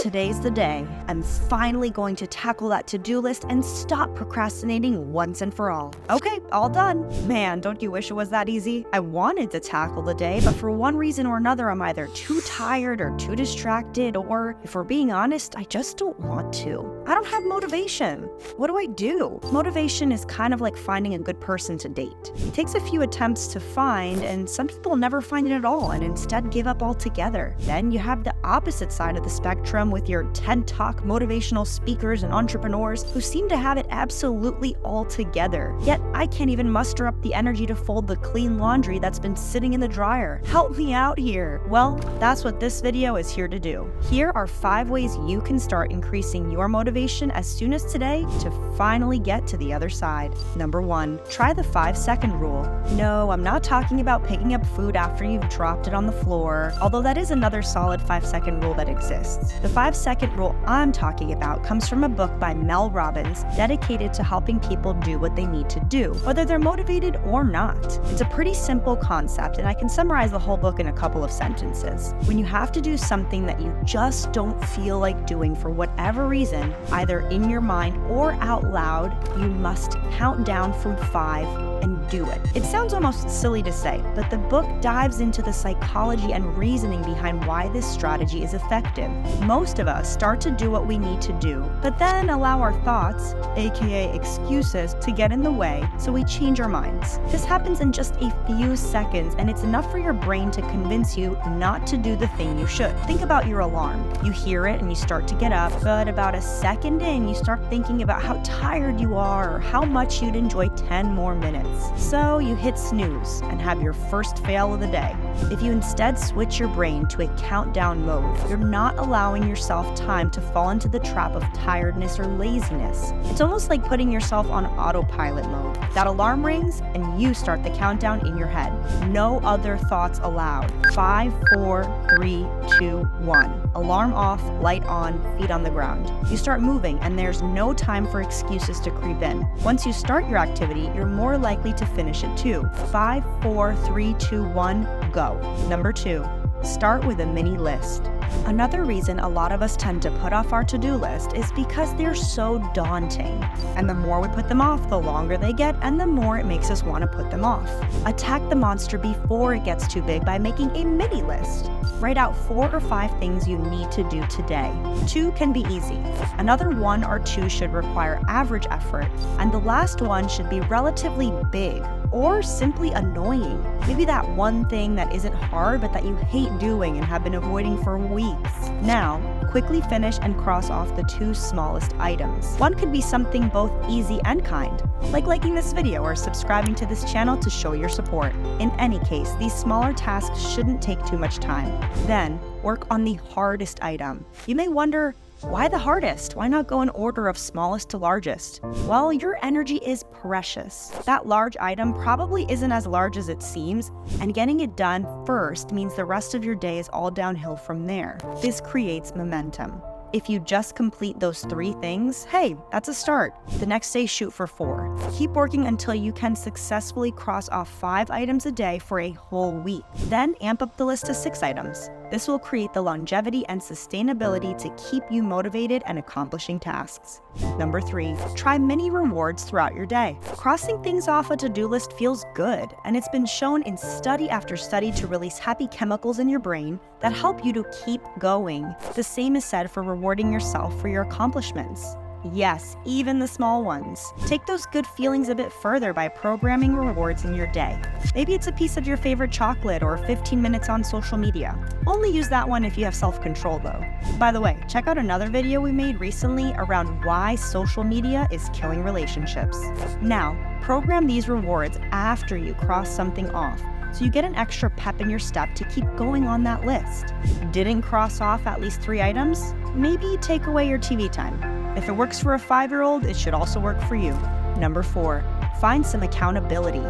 Today's the day. I'm finally going to tackle that to-do list and stop procrastinating once and for all. Okay, all done. Man, don't you wish it was that easy? I wanted to tackle the day, but for one reason or another, I'm either too tired or too distracted, or if we're being honest, I just don't want to. I don't have motivation. What do I do? Motivation is kind of like finding a good person to date. It takes a few attempts to find, and some people never find it at all and instead give up altogether. Then you have the opposite side of the spectrum with your TEDTalk motivational speakers and entrepreneurs who seem to have it absolutely all together. Yet I can't even muster up the energy to fold the clean laundry that's been sitting in the dryer. Help me out here. Well, that's what this video is here to do. Here are 5 ways you can start increasing your motivation as soon as today to finally get to the other side. Number 1, try the 5-second rule. No, I'm not talking about picking up food after you've dropped it on the floor, although that is another solid 5-second rule that exists. The 5-second rule I'm talking about comes from a book by Mel Robbins dedicated to helping people do what they need to do, whether they're motivated or not. It's a pretty simple concept, and I can summarize the whole book in a couple of sentences. When you have to do something that you just don't feel like doing for whatever reason, either in your mind or out loud, you must count down from 5 and do it. It sounds almost silly to say, but the book dives into the psychology and reasoning behind why this strategy is effective. Most of us start to do what we need to do, but then allow our thoughts, aka excuses, to get in the way, so we change our minds. This happens in just a few seconds, and it's enough for your brain to convince you not to do the thing you should. Think about your alarm. You hear it and you start to get up, but about a second in, you start thinking about how tired you are or how much you'd enjoy 10 more minutes. So you hit snooze and have your first fail of the day. If you instead switch your brain to a countdown mode, you're not allowing yourself time to fall into the trap of tiredness or laziness. It's almost like putting yourself on autopilot mode. That alarm rings and you start the countdown in your head. No other thoughts allowed. 5, 4, 3, 2, 1. Alarm off, light on, feet on the ground. You start moving and there's no time for excuses to creep in. Once you start your activity, you're more likely to finish it too. 5, 4, 3, 2, 1, go. Number 2, start with a mini list. Another reason a lot of us tend to put off our to-do list is because they're so daunting. And the more we put them off, the longer they get, and the more it makes us want to put them off. Attack the monster before it gets too big by making a mini list. Write out 4 or 5 things you need to do today. 2 can be easy. Another 1 or 2 should require average effort, and the last one should be relatively big or simply annoying. Maybe that one thing that isn't hard but that you hate doing and have been avoiding for weeks. Now, quickly finish and cross off the 2 smallest items. One could be something both easy and kind, like liking this video or subscribing to this channel to show your support. In any case, these smaller tasks shouldn't take too much time. Then, work on the hardest item. You may wonder, why the hardest? Why not go in order of smallest to largest? Well, your energy is precious. That large item probably isn't as large as it seems, and getting it done first means the rest of your day is all downhill from there. This creates momentum. If you just complete those 3 things, hey, that's a start. The next day, shoot for 4. Keep working until you can successfully cross off 5 items a day for a whole week. Then amp up the list to 6 items. This will create the longevity and sustainability to keep you motivated and accomplishing tasks. Number 3, try mini rewards throughout your day. Crossing things off a to-do list feels good, and it's been shown in study after study to release happy chemicals in your brain that help you to keep going. The same is said for rewarding yourself for your accomplishments. Yes, even the small ones. Take those good feelings a bit further by programming rewards in your day. Maybe it's a piece of your favorite chocolate or 15 minutes on social media. Only use that one if you have self-control though. By the way, check out another video we made recently around why social media is killing relationships. Now, program these rewards after you cross something off, so you get an extra pep in your step to keep going on that list. Didn't cross off at least 3 items? Maybe take away your TV time. If it works for a 5-year-old, it should also work for you. Number 4, find some accountability.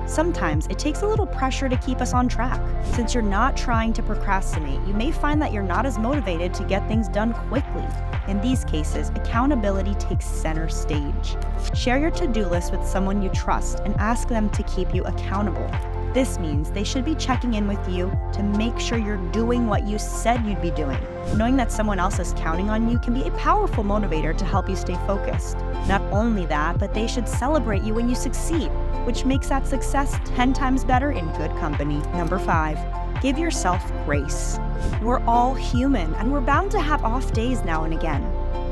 Sometimes it takes a little pressure to keep us on track. Since you're not trying to procrastinate, you may find that you're not as motivated to get things done quickly. In these cases, accountability takes center stage. Share your to-do list with someone you trust and ask them to keep you accountable. This means they should be checking in with you to make sure you're doing what you said you'd be doing. Knowing that someone else is counting on you can be a powerful motivator to help you stay focused. Not only that, but they should celebrate you when you succeed, which makes that success 10 times better in good company. Number 5, give yourself grace. We're all human, and we're bound to have off days now and again.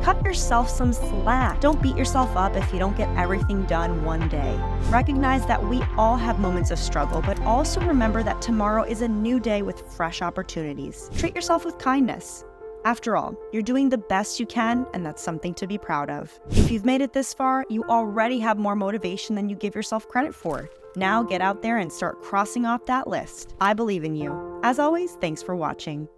Cut yourself some slack. Don't beat yourself up if you don't get everything done one day. Recognize that we all have moments of struggle, but also remember that tomorrow is a new day with fresh opportunities. Treat yourself with kindness. After all, you're doing the best you can, and that's something to be proud of. If you've made it this far, you already have more motivation than you give yourself credit for. Now get out there and start crossing off that list. I believe in you. As always, thanks for watching.